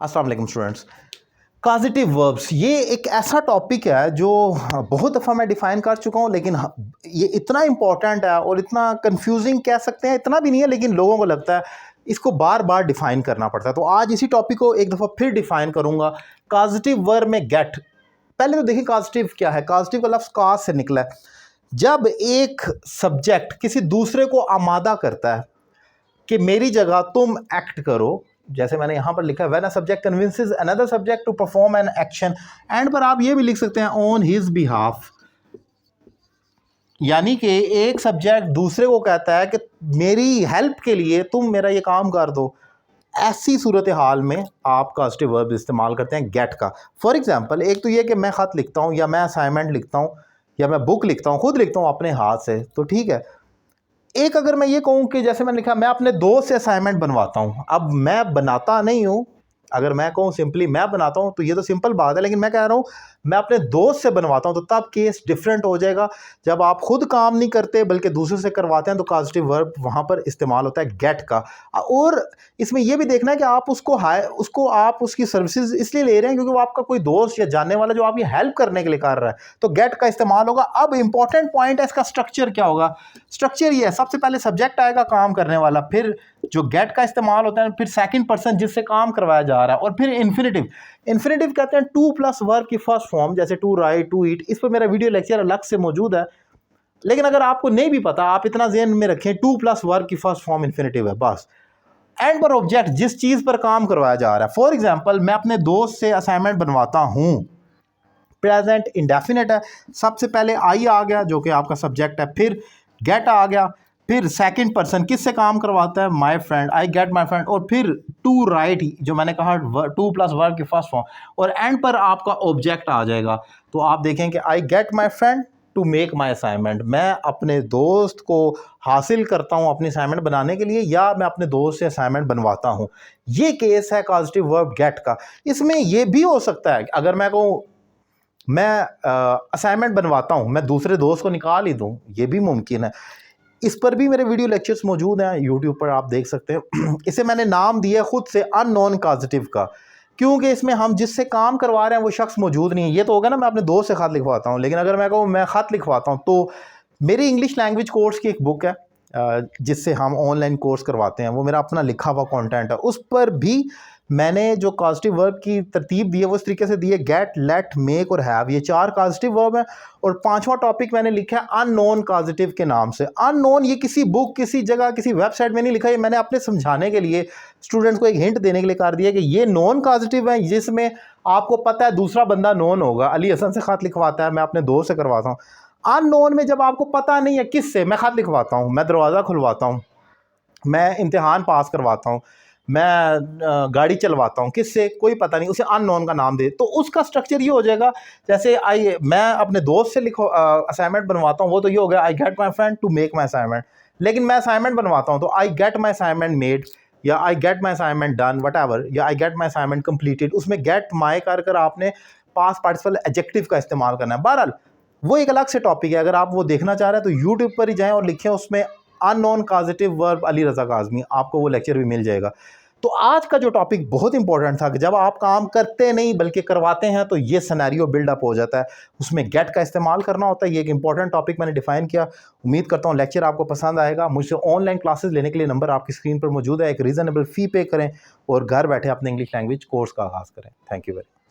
अस्सलाम वालेकुम students. Causative verbs ये एक ऐसा टॉपिक है जो बहुत दफ़ा मैं डिफ़ाइन कर चुका हूँ, लेकिन ये इतना इम्पॉर्टेंट है और इतना कंफ्यूजिंग कह सकते हैं, इतना भी नहीं है लेकिन लोगों को लगता है इसको बार बार डिफ़ाइन करना पड़ता है। तो आज इसी टॉपिक को एक दफ़ा फिर डिफ़ाइन करूँगा। कॉजेटिव वर्ब में गेट। पहले तो देखिए कॉजेटिव क्या है। कॉजेटिव का लफ्ज़ काज से निकला है। जब एक सब्जेक्ट किसी दूसरे को आमादा करता है कि मेरी जगह तुम एक्ट करो, जैसे मैंने यहाँ पर लिखा है when a subject convinces another subject to perform an action, end पर आप ये भी लिख सकते हैं ऑन हिज बिहाफ, यानी कि एक सब्जेक्ट दूसरे को कहता है कि मेरी हेल्प के लिए तुम मेरा ये काम कर दो। ऐसी सूरत हाल में आप पॉजिटिव वर्ब इस्तेमाल करते हैं गेट का। फॉर एग्जांपल, एक तो ये कि मैं ख़त लिखता हूँ या मैं असाइनमेंट लिखता हूँ या मैं बुक लिखता हूँ, खुद लिखता हूँ अपने हाथ से, तो ठीक है। एक अगर मैं ये कहूँ कि जैसे मैंने लिखा मैं अपने दोस्त से असाइनमेंट बनवाता हूँ, अब मैं बनाता नहीं हूँ। अगर मैं कहूँ सिंपली मैं बनाता हूँ तो ये तो सिंपल बात है, लेकिन मैं कह रहा हूँ मैं अपने दोस्त से बनवाता हूँ, तो तब केस डिफरेंट हो जाएगा। जब आप खुद काम नहीं करते बल्कि दूसरे से करवाते हैं तो पॉजिटिव वर्ब वहाँ पर इस्तेमाल होता है गेट का। और इसमें यह भी देखना है कि आप उसको आप उसकी सर्विसेज इसलिए ले रहे हैं क्योंकि वो आपका कोई दोस्त या जानने वाला जो आपकी हेल्प करने के लिए कर रहा है, तो गेट का इस्तेमाल होगा। अब इंपॉर्टेंट पॉइंट है इसका स्ट्रक्चर क्या होगा। स्ट्रक्चर ये है, सबसे पहले सब्जेक्ट आएगा काम करने वाला, फिर जो गेट का इस्तेमाल होता है, फिर सेकंड पर्सन जिससे काम करवाया जा रहा है, और फिर इन्फिनेटिव। इन्फिनेटिव कहते हैं टू प्लस वर्ब की फर्स्ट फॉर्म, जैसे टू राइट, टू ईट। इस पर मेरा वीडियो लेक्चर अलग से मौजूद है, लेकिन अगर आपको नहीं भी पता आप इतना ज़हन में रखें टू प्लस वर्ब की फर्स्ट फॉर्म इन्फिनेटिव है बस। एंड पर ऑब्जेक्ट जिस चीज़ पर काम करवाया जा रहा है। फॉर एग्जाम्पल, मैं अपने दोस्त से असाइनमेंट बनवाता हूँ, प्रेजेंट इंडेफिनिट है। सबसे पहले आई आ गया जो कि आपका सब्जेक्ट है, फिर गेट आ गया, फिर सेकंड पर्सन किससे काम करवाता है, my friend, I get my friend, और फिर टू राइट जो मैंने कहा टू प्लस वर्ब की फर्स्ट फॉर्म, और एंड पर आपका ऑब्जेक्ट आ जाएगा। तो आप देखें कि I get my friend to make my assignment, मैं अपने दोस्त को हासिल करता हूँ अपनी असाइनमेंट बनाने के लिए, या मैं अपने दोस्त से असाइनमेंट बनवाता हूँ। ये केस है पॉजिटिव वर्ब गेट का। इसमें यह भी हो सकता है अगर मैं कहूँ मैं असाइनमेंट बनवाता हूँ, मैं दूसरे दोस्त को निकाल ही दूँ, ये भी मुमकिन है। इस पर भी मेरे वीडियो लेक्चर्स मौजूद हैं यूट्यूब पर, आप देख सकते हैं। इसे मैंने नाम दिया खुद से अननोन पॉजिटिव का, क्योंकि इसमें हम जिससे काम करवा रहे हैं वो शख्स मौजूद नहीं है। ये तो होगा ना मैं अपने दोस्त से ख़त लिखवाता हूँ, लेकिन अगर मैं कहूँ मैं ख़त लिखवाता हूँ, तो मेरी इंग्लिश लैंग्वेज कोर्स की एक बुक है जिससे हम ऑनलाइन कोर्स करवाते हैं, वो मेरा अपना लिखा हुआ कंटेंट है। उस पर भी मैंने जो पॉजिटिव वर्ब की तरतीब दी है वो इस तरीके से दी है, गेट, लेट, मेक और हैव, ये चार पॉजिटिव वर्ब हैं। और पांचवा टॉपिक मैंने लिखा है अननोन पॉजिटिव के नाम से। अननोन ये किसी बुक, किसी जगह, किसी वेबसाइट में नहीं लिखा, ये मैंने अपने समझाने के लिए, स्टूडेंट्स को एक हिंट देने के लिए कर दिया कि ये नॉन पॉजिटिव है जिसमें आपको पता है दूसरा बंदा नॉन होगा। अली हसन से ख़त लिखवाता है, मैं अपने दोस्त से करवाता हूँ। अननोन में जब आपको पता नहीं है किससे, मैं ख़त लिखवाता हूँ, मैं दरवाज़ा खुलवाता हूँ, मैं इम्तिहान पास करवाता हूँ, मैं गाड़ी चलवाता हूँ, किससे, कोई पता नहीं, उसे अननोन का नाम दे, तो उसका स्ट्रक्चर ये हो जाएगा। जैसे मैं अपने दोस्त से असाइनमेंट बनवाता हूँ, वो तो ये हो गया I get my friend to make my assignment. लेकिन मैं असाइनमेंट बनवाता हूँ तो I get my assignment made, या I get my assignment done, whatever, या I get my assignment completed. उसमें गेट माई कर आपने पास्ट पार्टिसिपल एडजेक्टिव का इस्तेमाल करना है। बहरहाल वो एक अलग से टॉपिक है, अगर आप वो देखना चाह रहे हैं तो यूट्यूब पर ही जाएँ और लिखें उसमें unknown positive verb Ali Raza Kazmi, आपको वो लेक्चर भी मिल जाएगा। तो आज का जो टॉपिक बहुत इंपॉर्टेंट था कि जब आप काम करते नहीं बल्कि करवाते हैं तो ये सिनेरियो बिल्डअप हो जाता है, उसमें गेट का इस्तेमाल करना होता है। ये एक इंपॉर्टेंट टॉपिक मैंने डिफाइन किया। उम्मीद करता हूँ लेक्चर आपको पसंद आएगा। मुझसे ऑनलाइन क्लासेस लेने के लिए नंबर आपकी स्क्रीन पर मौजूद है। एक रीज़नेबल फ़ी पे करें और घर बैठे अपने इंग्लिश लैंग्वेज कोर्स का आगाज़ करें। Thank you very much.